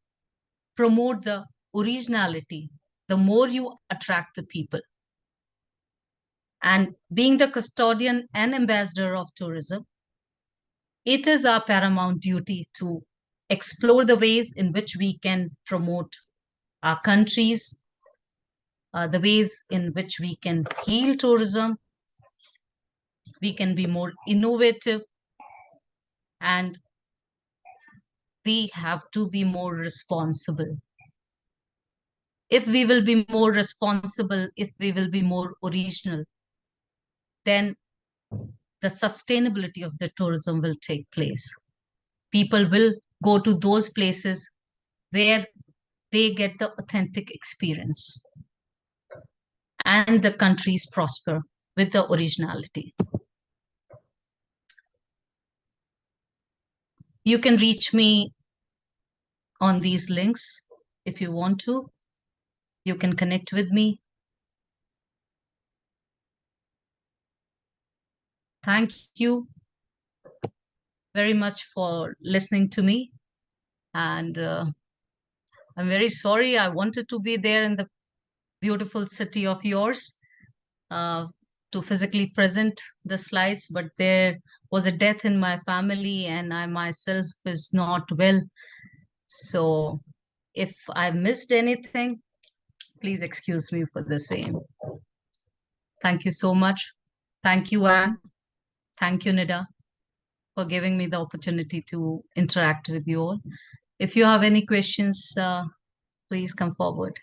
promote the originality, the more you attract the people. And being the custodian and ambassador of tourism, it is our paramount duty to explore the ways in which we can promote our countries, the ways in which we can heal tourism, we can be more innovative, and we have to be more responsible. If we will be more responsible, if we will be more original, then the sustainability of the tourism will take place. People will go to those places where they get the authentic experience, and the countries prosper with the originality. You can reach me on these links if you want to. You can connect with me. Thank you very much for listening to me. And I'm very sorry. I wanted to be there in the beautiful city of yours uh, to physically present the slides, but there was a death in my family and I myself is not well. So if I missed anything, please excuse me for the same. Thank you so much. Thank you, Anne. Thank you, Nida, for giving me the opportunity to interact with you all. If you have any questions, please come forward.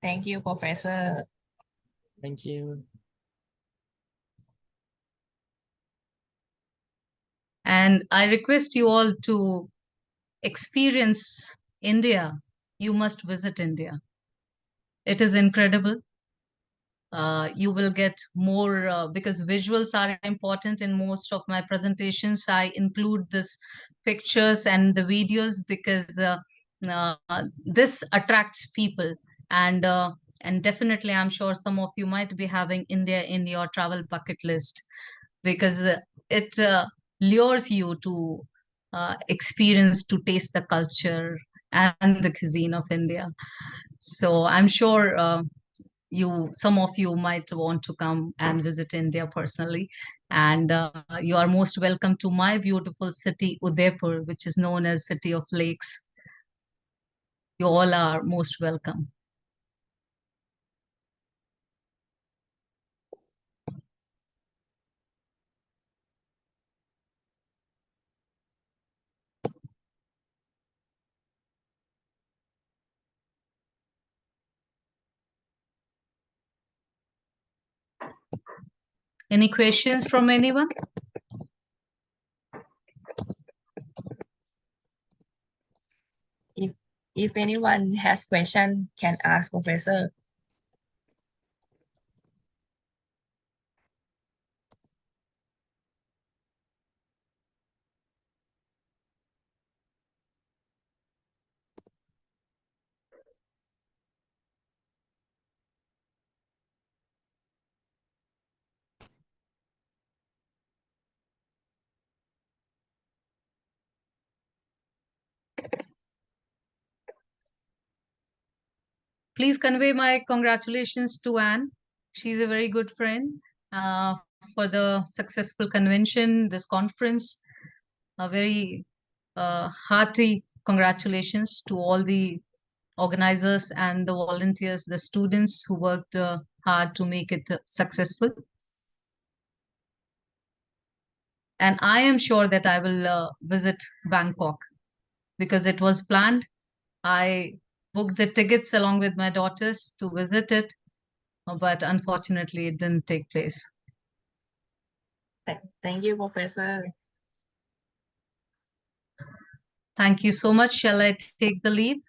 Thank you, Professor. Thank you. And I request you all to experience India. You must visit India. It is incredible. You will get more because visuals are important in most of my presentations. I include this pictures and the videos because this attracts people, and and definitely I'm sure some of you might be having India in your travel bucket list because it lures you to experience, to taste the culture and the cuisine of India. So I'm sure some of you might want to come and visit India personally. And you are most welcome to my beautiful city, Udaipur, which is known as City of Lakes. You all are most welcome. Any questions from anyone? If anyone has question, can ask Professor. Please convey my congratulations to Anne. She's a very good friend uh, for the successful convention, this conference. A very hearty congratulations to all the organizers and the volunteers, the students who worked hard to make it successful. And I am sure that I will visit Bangkok because it was planned. I booked the tickets along with my daughters to visit it, but unfortunately it didn't take place. Thank you, Professor. Thank you so much. Shall I take the leave?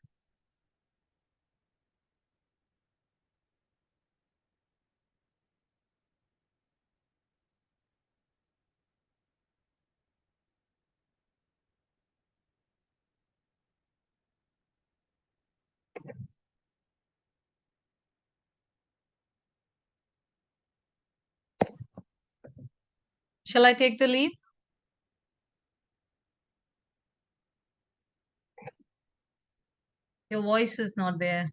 Shall I take the leave? Your voice is not there.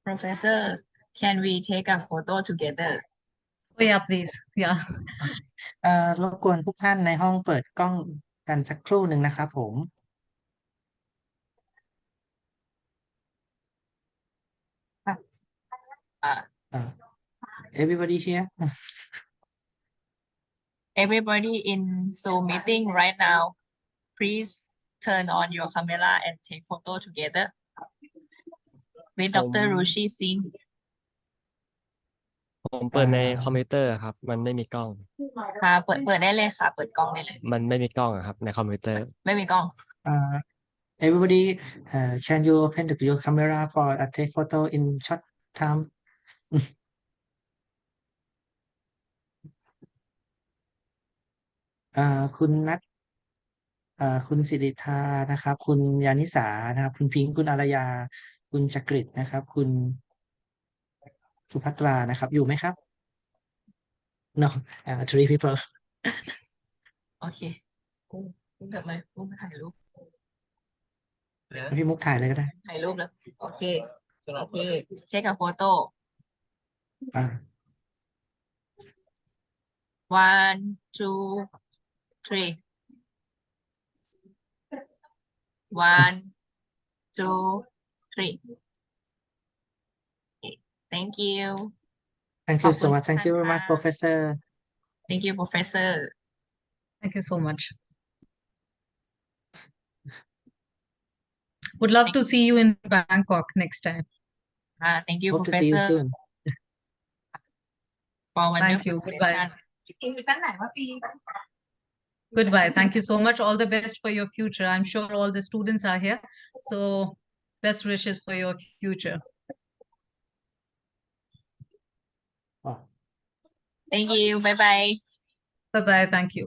Professor, can we take a photo together? Oh yeah, please. Yeah. รบกวนทุกท่านในห้องเปิดกล้องกันสักครู่หนึ่งนะครับผม Everybody here Everybody in Zoom meeting right now, please turn on your camera and take photo together with ผม Dr. Ruchi Singh ผมเปิดในคอมพิวเตอร์ครับ มันไม่มีกล้อง ค่ะเปิดได้เลยค่ะ เปิดกล้องได้เลย มันไม่มีกล้องอะครับ ในคอมพิวเตอร์ ไม่มีกล้อง Everybody can you open your camera for a take photo in short time คุณนัทคุณสิริธานะครับ คุณยานิสานะครับ คุณพิงค์คุณอารยา คุณจักริดนะครับ คุณสุภัตรานะครับ อยู่ไหมครับ no three people โอเคกุ้งทำไมกุ้งมาถ่ายรูป พี่มุกถ่ายเลยก็ได้ ถ่ายรูปแล้ว โอเค โอเค เช็คกับโฟโต้ อ่า one two three one two three okay. Thank you thank ข you อบ so คุณ much thank you very much ค่ะ professor Thank you Professor Thank you so much. Would love to see you in Bangkok next time. Thank you hope to see you Professor soon for Thank wonderful you. Goodbye. session อยู่ชั้นไหนวะปี Goodbye. Thank you so much. All the best for your future. I'm sure all the students are here. So best wishes for your future. oh. Thank you bye bye Bye-bye. Thank you.